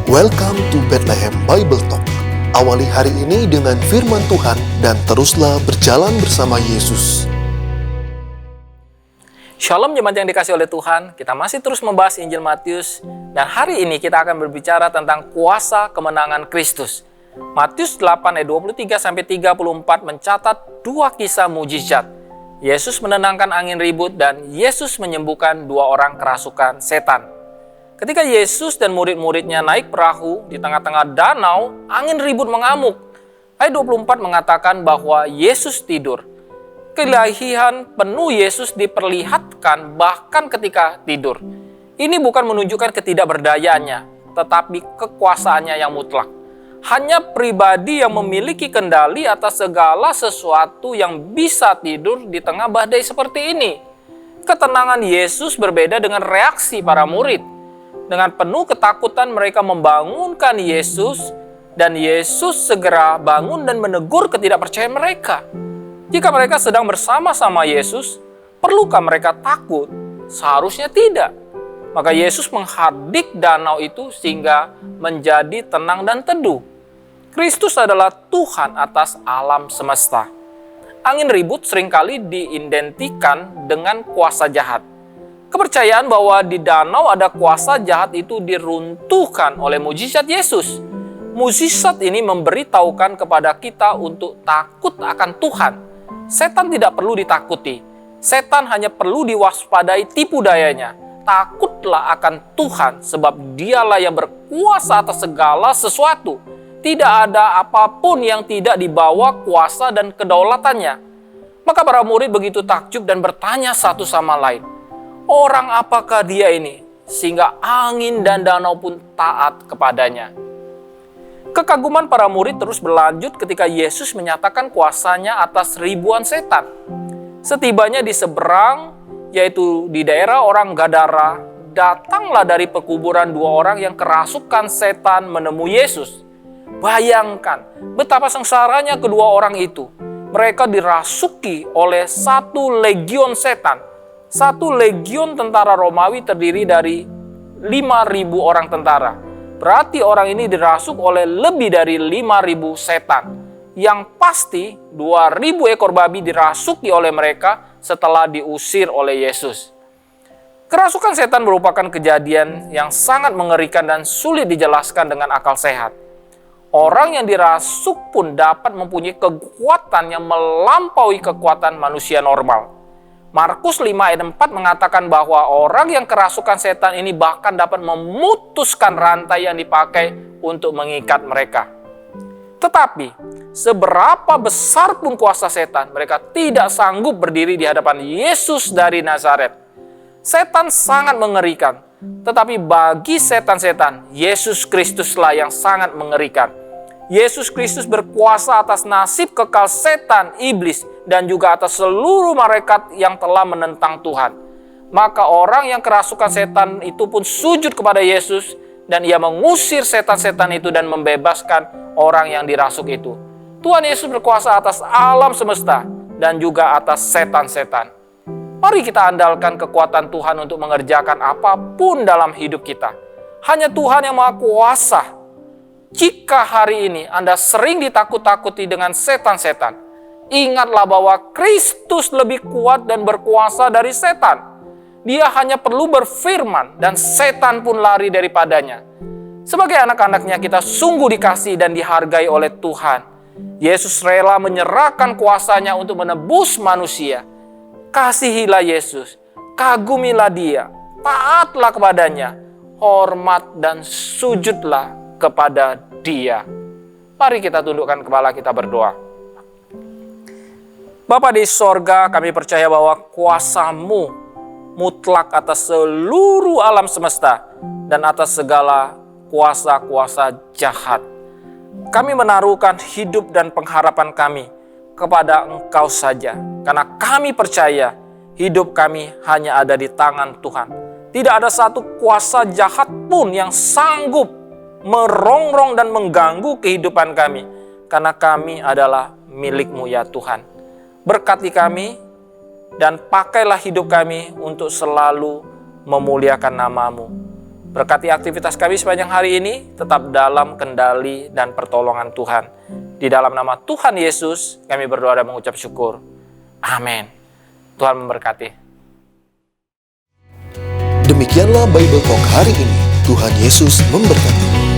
Welcome to Bethlehem Bible Talk. Awali hari ini dengan firman Tuhan dan teruslah berjalan bersama Yesus. Shalom jemaat yang dikasih oleh Tuhan, kita masih terus membahas Injil Matius dan hari ini kita akan berbicara tentang kuasa kemenangan Kristus. Matius 8 ayat 23-34 mencatat dua kisah mujizat. Yesus menenangkan angin ribut dan Yesus menyembuhkan dua orang kerasukan setan. Ketika Yesus dan murid-muridnya naik perahu di tengah-tengah danau, angin ribut mengamuk. Ayat 24 mengatakan bahwa Yesus tidur. Keilahian penuh Yesus diperlihatkan bahkan ketika tidur. Ini bukan menunjukkan ketidakberdayaannya, tetapi kekuasaannya yang mutlak. Hanya pribadi yang memiliki kendali atas segala sesuatu yang bisa tidur di tengah badai seperti ini. Ketenangan Yesus berbeda dengan reaksi para murid. Dengan penuh ketakutan mereka membangunkan Yesus, dan Yesus segera bangun dan menegur ketidakpercayaan mereka. Jika mereka sedang bersama-sama Yesus, perlukah mereka takut? Seharusnya tidak. Maka Yesus menghardik danau itu sehingga menjadi tenang dan teduh. Kristus adalah Tuhan atas alam semesta. Angin ribut seringkali diidentikan dengan kuasa jahat. Kepercayaan bahwa di danau ada kuasa jahat itu diruntuhkan oleh mujizat Yesus. Mujizat ini memberitahukan kepada kita untuk takut akan Tuhan. Setan tidak perlu ditakuti. Setan hanya perlu diwaspadai tipu dayanya. Takutlah akan Tuhan sebab Dialah yang berkuasa atas segala sesuatu. Tidak ada apapun yang tidak dibawa kuasa dan kedaulatannya. Maka para murid begitu takjub dan bertanya satu sama lain, orang apakah dia ini, sehingga angin dan danau pun taat kepadanya? Kekaguman para murid terus berlanjut ketika Yesus menyatakan kuasanya atas ribuan setan. Setibanya di seberang, yaitu di daerah orang Gadara, datanglah dari pekuburan dua orang yang kerasukan setan menemui Yesus. Bayangkan betapa sengsaranya kedua orang itu. Mereka dirasuki oleh satu legion setan. Satu legion tentara Romawi terdiri dari 5.000 orang tentara. Berarti orang ini dirasuk oleh lebih dari 5.000 setan. Yang pasti 2.000 ekor babi dirasuki oleh mereka setelah diusir oleh Yesus. Kerasukan setan merupakan kejadian yang sangat mengerikan dan sulit dijelaskan dengan akal sehat. Orang yang dirasuk pun dapat mempunyai kekuatan yang melampaui kekuatan manusia normal. Markus 5 ayat 4 mengatakan bahwa orang yang kerasukan setan ini bahkan dapat memutuskan rantai yang dipakai untuk mengikat mereka. Tetapi, seberapa besar pun kuasa setan, mereka tidak sanggup berdiri di hadapan Yesus dari Nazaret. Setan sangat mengerikan, tetapi bagi setan-setan, Yesus Kristuslah yang sangat mengerikan. Yesus Kristus berkuasa atas nasib kekal setan, iblis, dan juga atas seluruh malaikat yang telah menentang Tuhan. Maka orang yang kerasukan setan itu pun sujud kepada Yesus, dan ia mengusir setan-setan itu dan membebaskan orang yang dirasuk itu. Tuhan Yesus berkuasa atas alam semesta dan juga atas setan-setan. Mari kita andalkan kekuatan Tuhan untuk mengerjakan apapun dalam hidup kita. Hanya Tuhan yang Maha Kuasa. Jika hari ini Anda sering ditakut-takuti dengan setan-setan, ingatlah bahwa Kristus lebih kuat dan berkuasa dari setan. Dia hanya perlu berfirman dan setan pun lari daripadanya. Sebagai anak-anaknya kita sungguh dikasihi dan dihargai oleh Tuhan. Yesus rela menyerahkan kuasanya untuk menebus manusia. Kasihilah Yesus, kagumilah Dia, taatlah kepadanya, hormat dan sujudlah kepada Dia. Mari kita tundukkan kepala kita berdoa. Bapa di sorga, kami percaya bahwa kuasa-Mu mutlak atas seluruh alam semesta dan atas segala kuasa-kuasa jahat. Kami menaruhkan hidup dan pengharapan kami kepada Engkau saja, karena kami percaya hidup kami hanya ada di tangan Tuhan. Tidak ada satu kuasa jahat pun yang sanggup merongrong dan mengganggu kehidupan kami, karena kami adalah milik-Mu ya Tuhan. Berkati kami dan pakailah hidup kami untuk selalu memuliakan nama-Mu. Berkati aktivitas kami sepanjang hari ini, tetap dalam kendali dan pertolongan Tuhan. Di dalam nama Tuhan Yesus, kami berdoa dan mengucap syukur. Amin. Tuhan memberkati. Demikianlah Bible Talk hari ini. Tuhan Yesus memberkati.